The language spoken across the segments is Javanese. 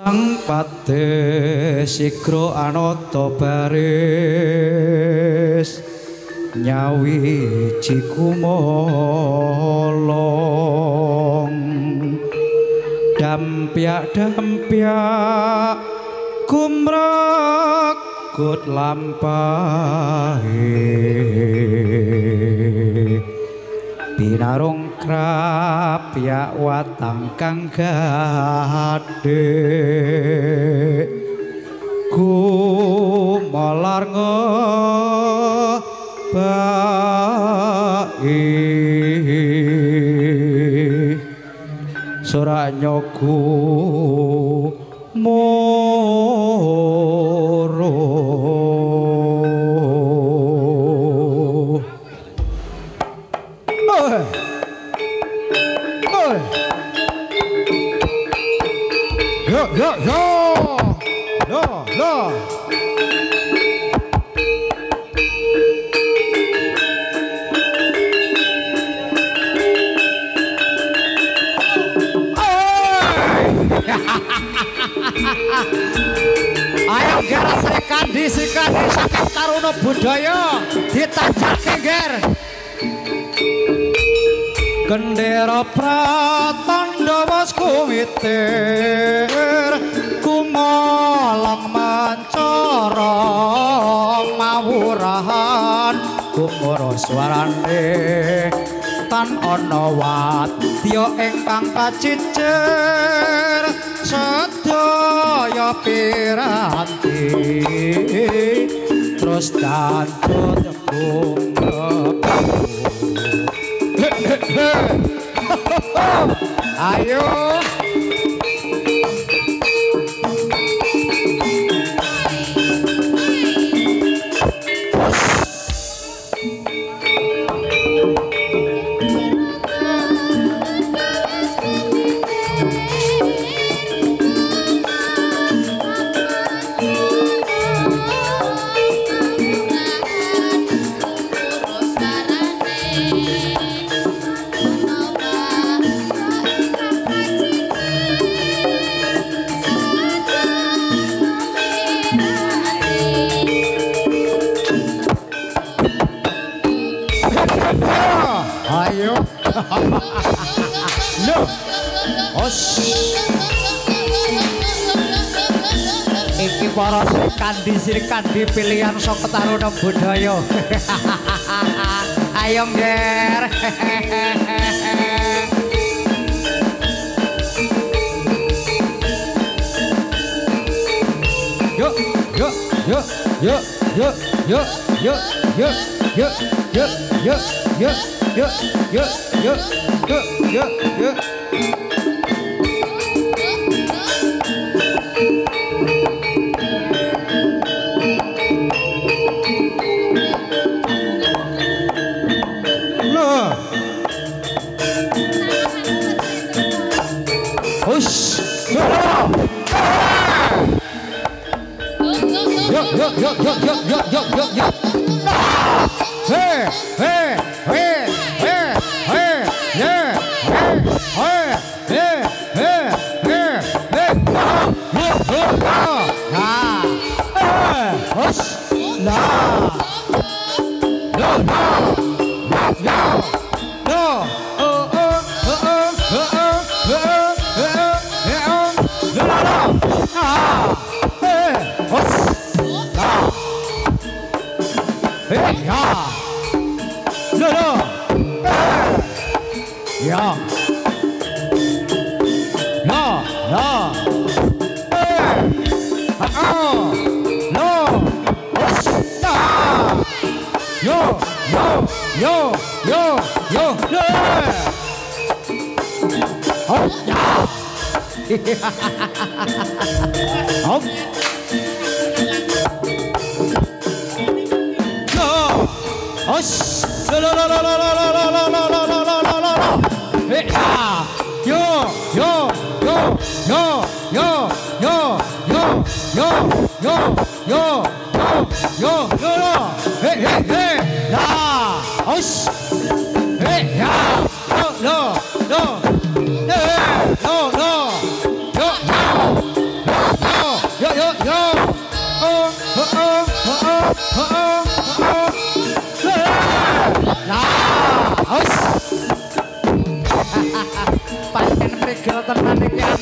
Sang pate sikro anata baris nyawi cikumolong dampyak kumrekut lampahe binarung krapyak watang kang gadhe gumolar ngebai suranyoku moro Yo. Ayo gara sekandi saking taruna budaya ditajake ger gendera pratandha wis kuwitir kumolong mancara mawurahan kumara swarane tan ana wadya ingkang kacicir sedaya piranti terus dancut bumbu ayo no iki para kandi pilihan saka taruna budaya ayo nger yo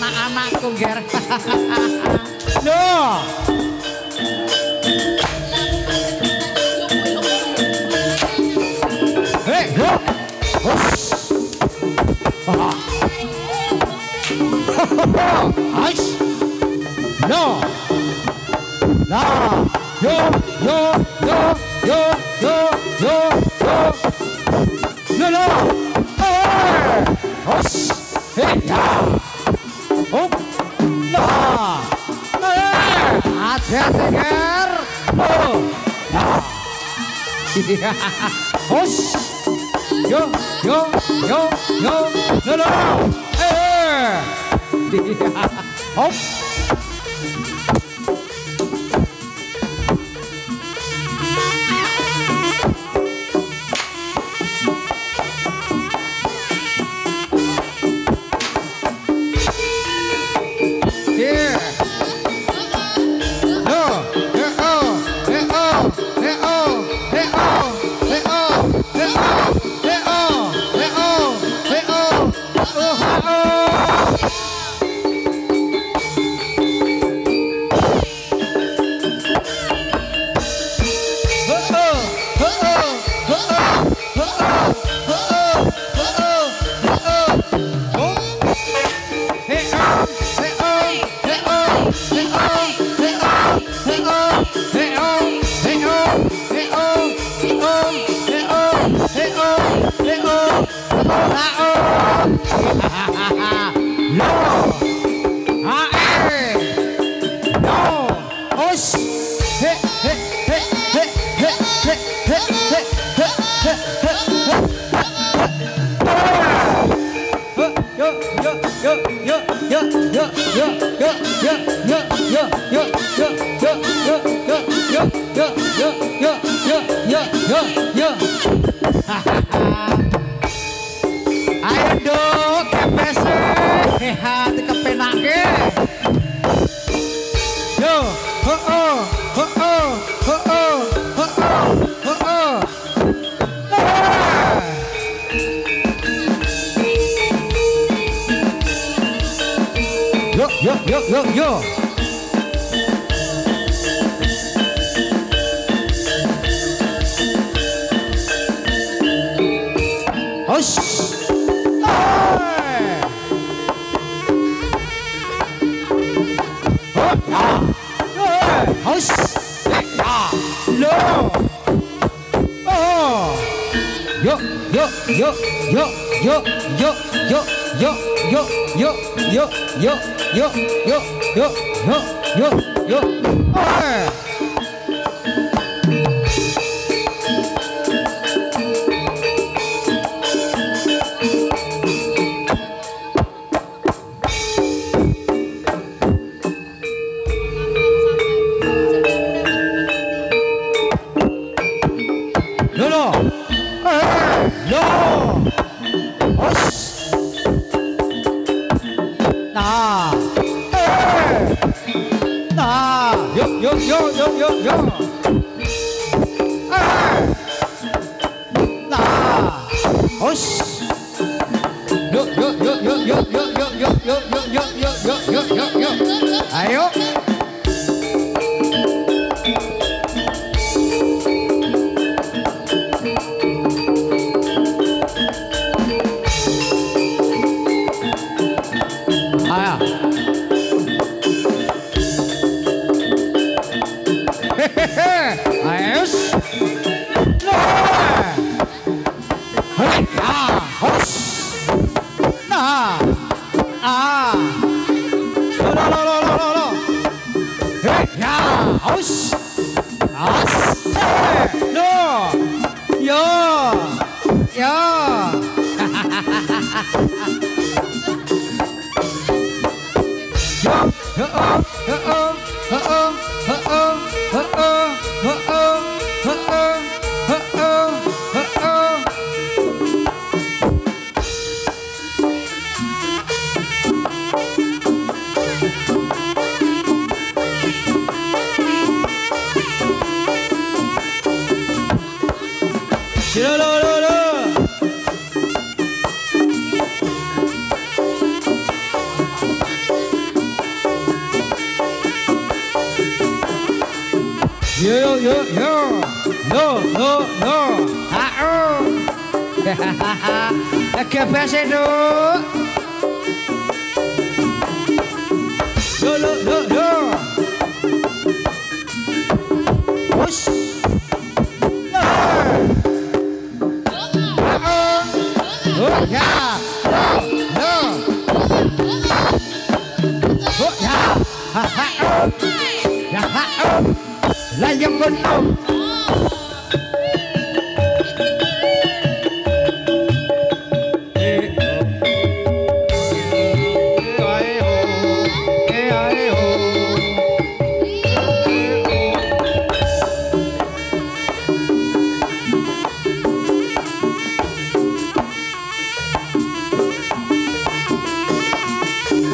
anak-anakku ger. No. Hey, go. Ice. No. Nah. Yo. No. Hey. Hush. Hey. Up. Nah. Hati-hati ger. Oh. Nah. Hush. Yo. No. Hey. Hop. Ayo dong, kepese, hati kepenake. Yo, Yo. Hush. Hush. No. Oh. Yo. Ayo. Yo yo yo yo. Yo yo yo. Hao. KPS itu. Yo yo yo yo. Push. Oh ya. Yo. Oh ya. Ha ha. Ya ha. Lah yang benar.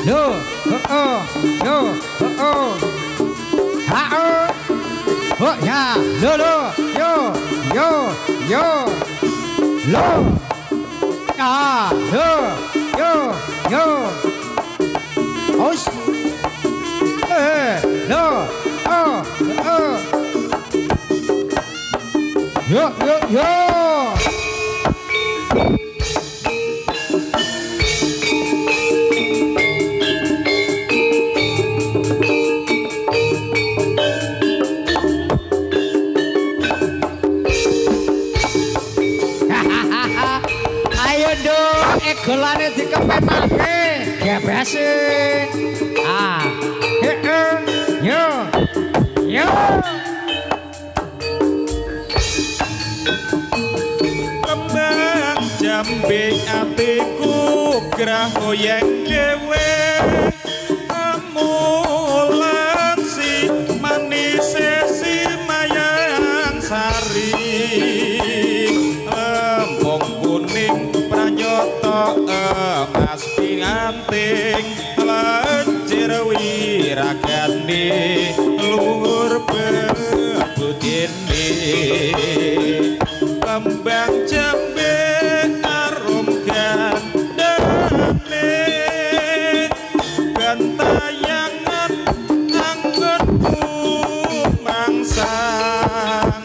Yo, yo, ha, oh ya, lo, yo, yo, yo, lo, ah, yo, os, lo, yo. Golane dikepenake GBS ah yo kembang jambe atiku grah oyeng dhewe amulan si manis si mayang sari lempung kuning pranyata emas pinganting lancir wiragane luhur bebudine kembang jambe arum gandane gentayangan anggonku mangsang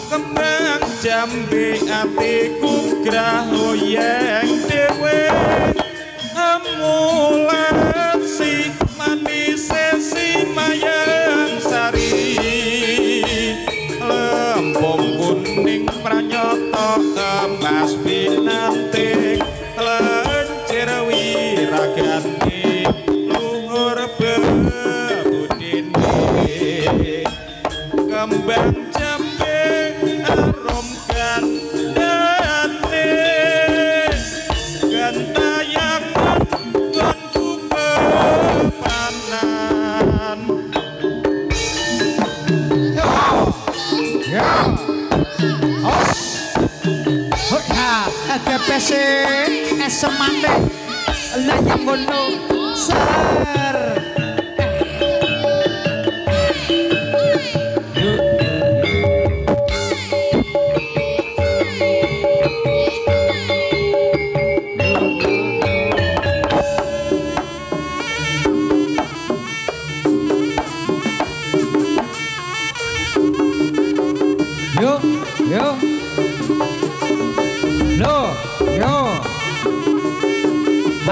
kembang jambe atiku grah oyeng dhewe amulan si manis si mayang sari lempung kuning pranyata emas pinanting lancir wiragane luhur bebudine kembang jambe arum gandane gentayangan nggonku pepanan ya os oh ya GBS semane lah yang ngono ser yo lo yo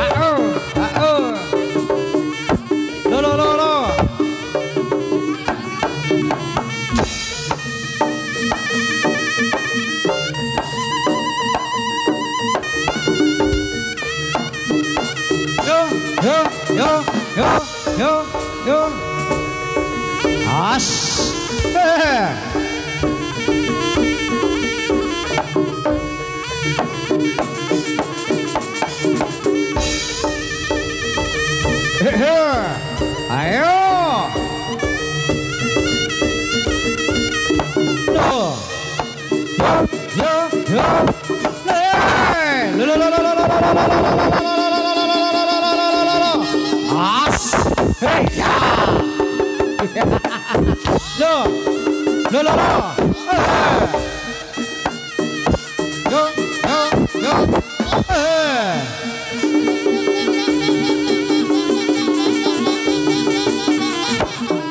ha lo yo as ayo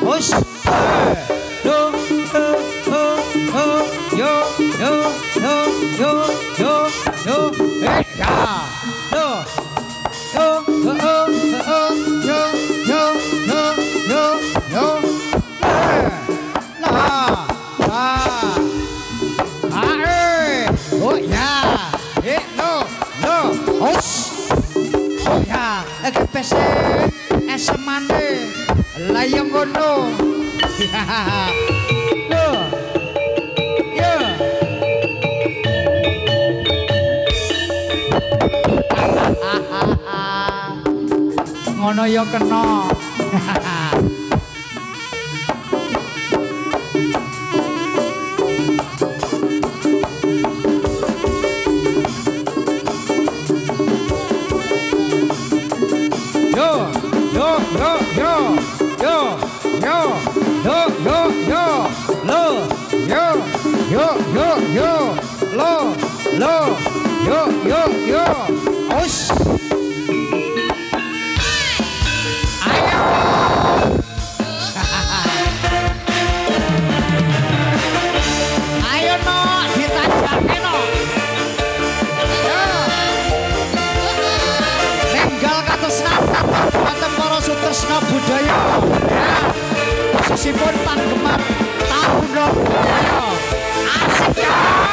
Push, no. Lah yo ngono. Yo. Yo. Ngono yo kena. Yo, Osh. Ayo. Ayo no, ditajake no. Yo. Nenggal kados nata wonten para sutresna budaya. Ya. Khususipun panggemar Taruna Budaya. Asik coy.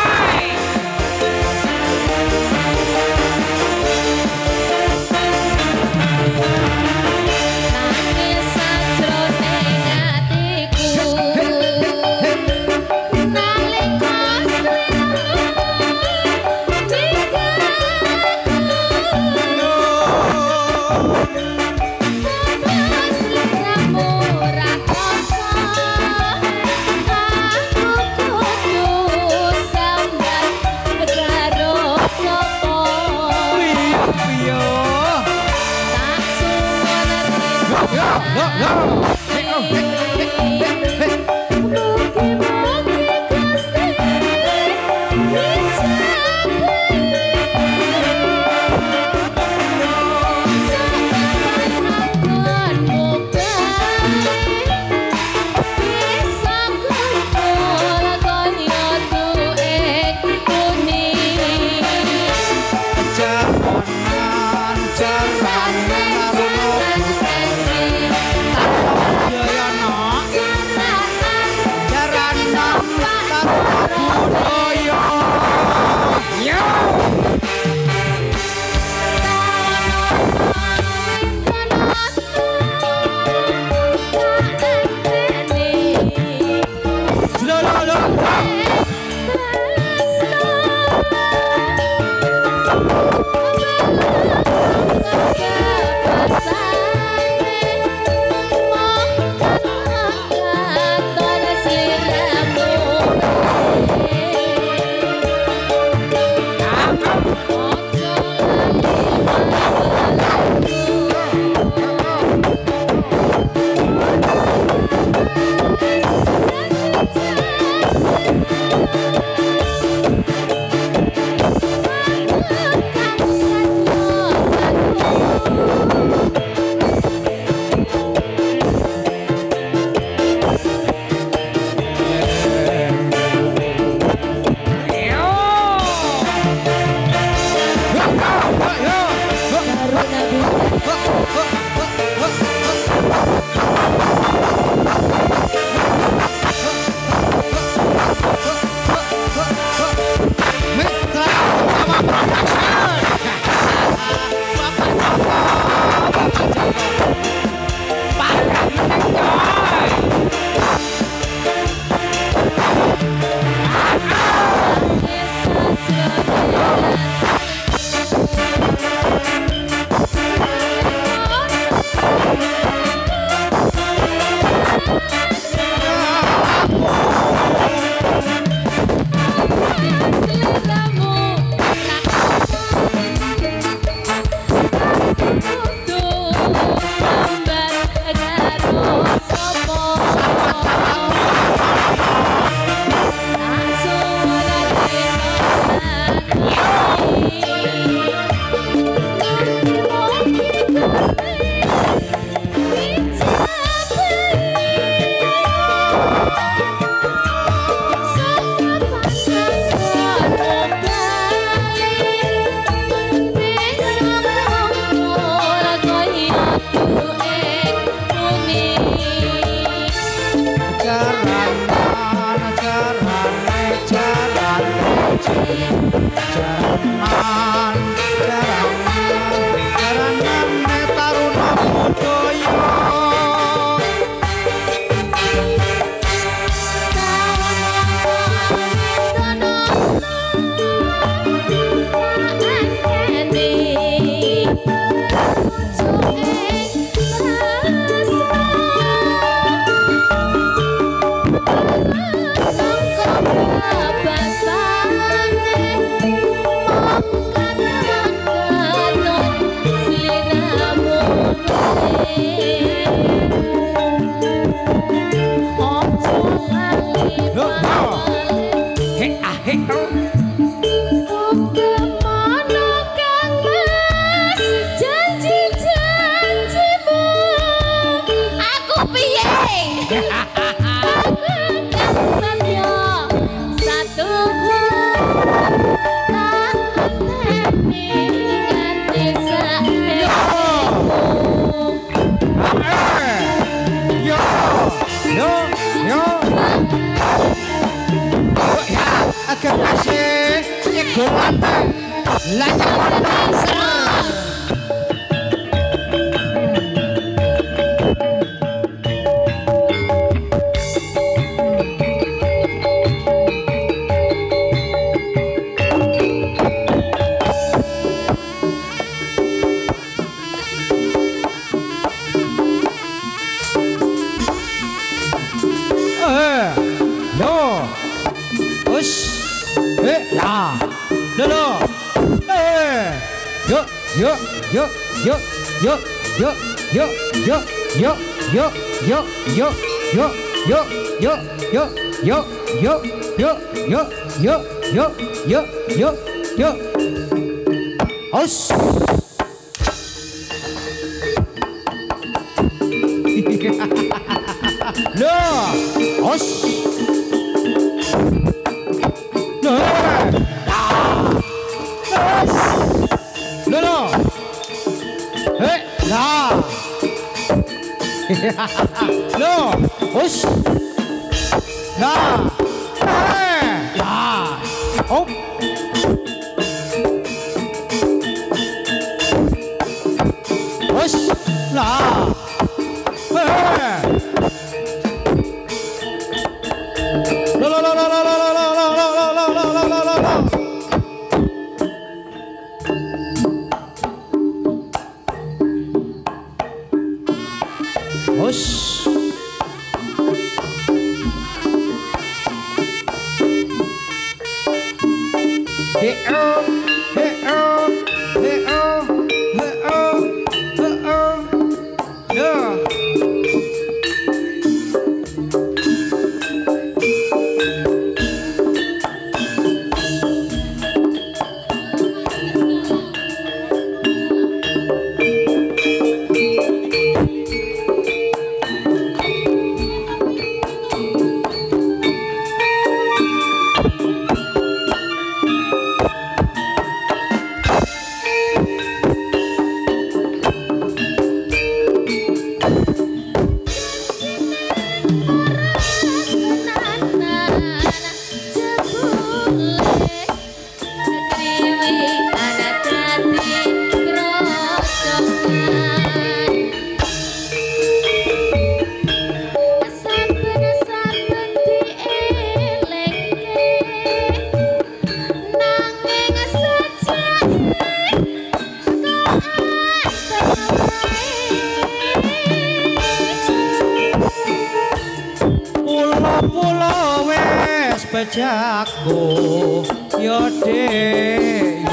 Jago yo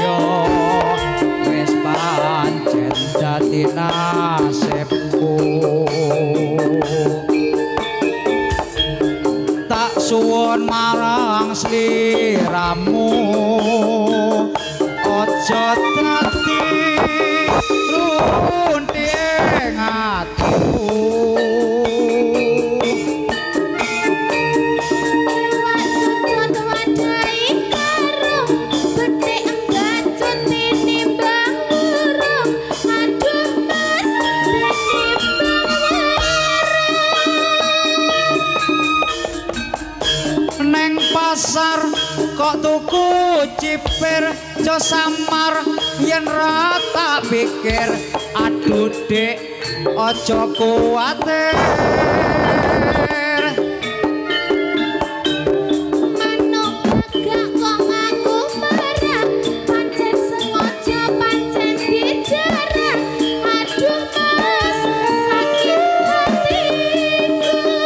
yo wis pancen dadi nasibku tak suwun marang sliramu aja dadi runting atiku pasar kok tuku cipir jo samar yen ra tak pikir aduh dek aja kuwatir manuk gak kok ngaku marah pancen sengaja pancen dijarah aduh mas sakit hatiku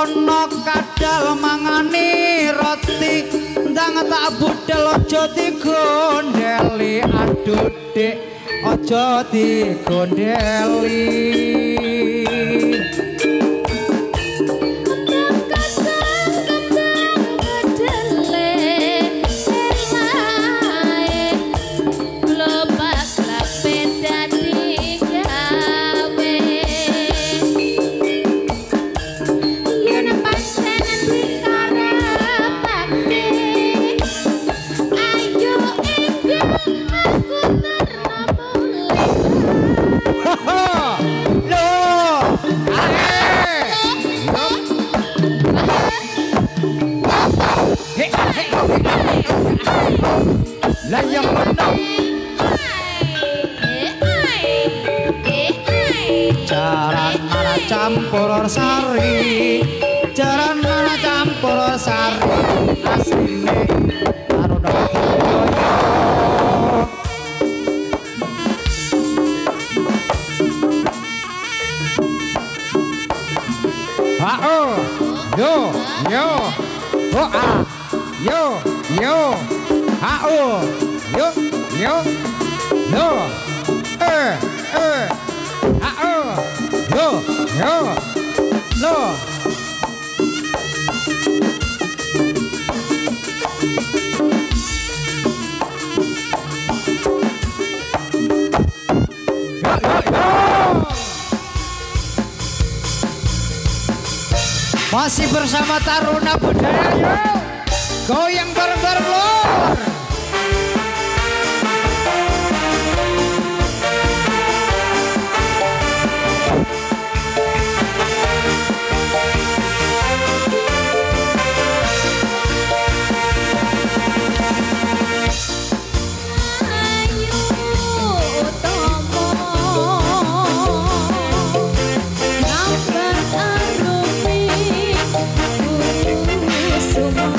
ono kadal mangani roti ndang tak budal aja digondeli aduh dik aja digondeli jaran mana campur sari jaran mana campur sari asline karo doyo yo yo yo yo yo yo yo yo yo lo masih bersama Taruna Budaya yuk goyang bareng-bareng lor. Semua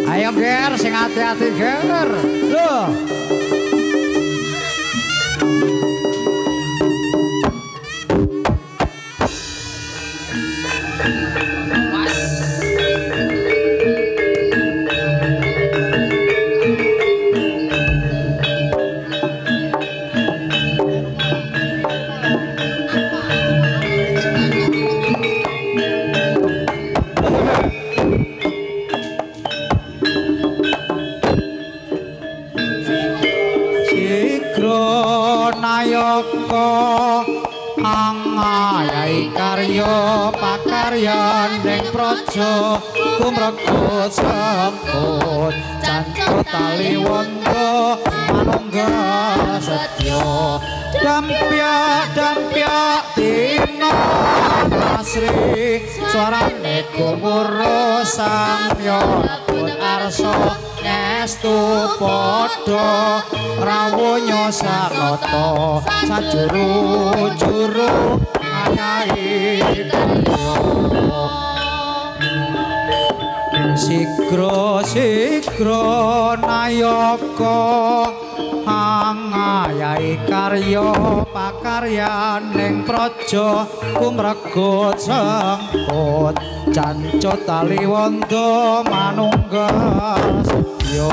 Ayo ger, sing hati-hati ger. Loh. Kumrekut semput cancut tali wondo manungga setya dampyak dina asri suarane gumuro samya pun arsa estu padha rawuhnya sarata sajuru-juru ayahi Sigra sigra nayaka angayai karya pakaryaning praja kumrego sengkut jancut taliwondo manunggal sedya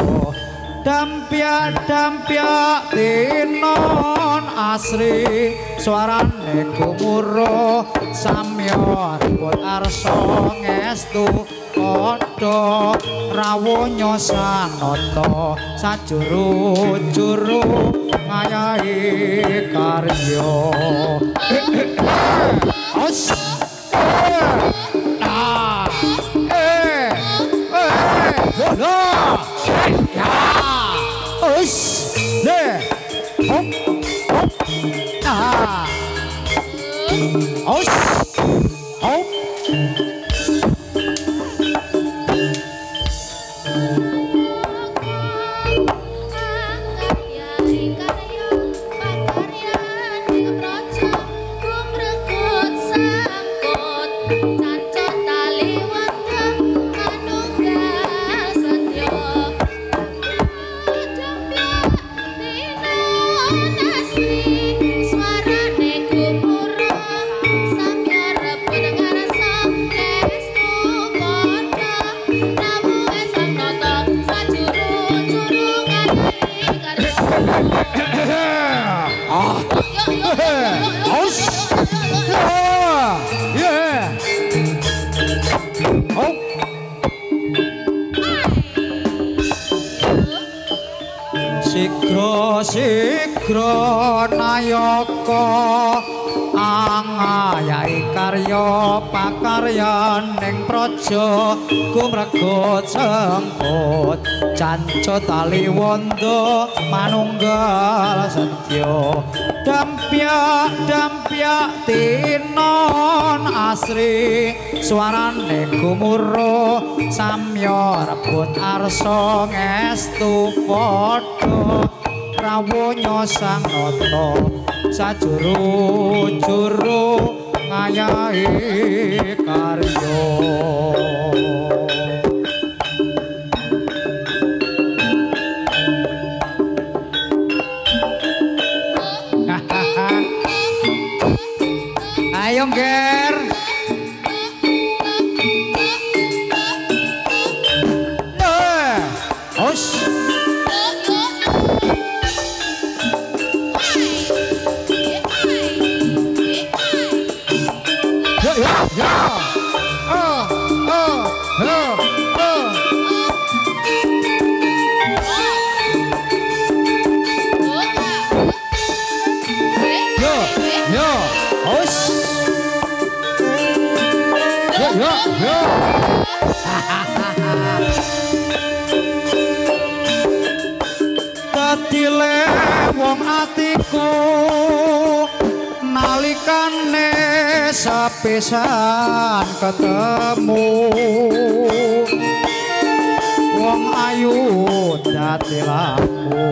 dampyak tinon asri swarane gumuro samya ribut arsa ngestu padha rawuh sanata sajuru-juru ngayahi karya os ya os le hop hop os hop Sigra nayaka angayai karya pakaryaning praja kumrego sengkut jancut taliwondo manunggal sedya dampyak tinon asri swarane gumuro samya rebut arsa ngestu padha rawuh sanata sajuru-juru ngayahi karya ayo ger Dadile wong atiku nalikane sepisan ketemu wong ayu dadi laku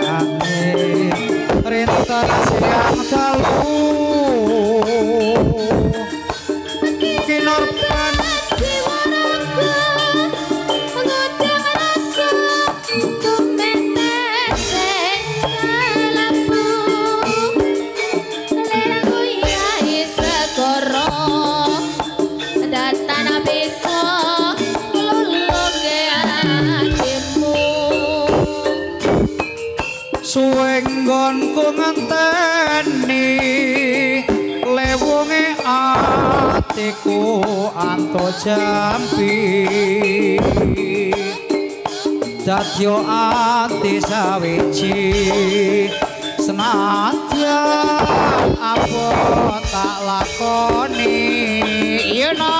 angin rintar siang dalu kinorban suwenggonku ngenteni lewunge atiku anto jampi dadya ati sawiji senadyan apa tak lakoni you know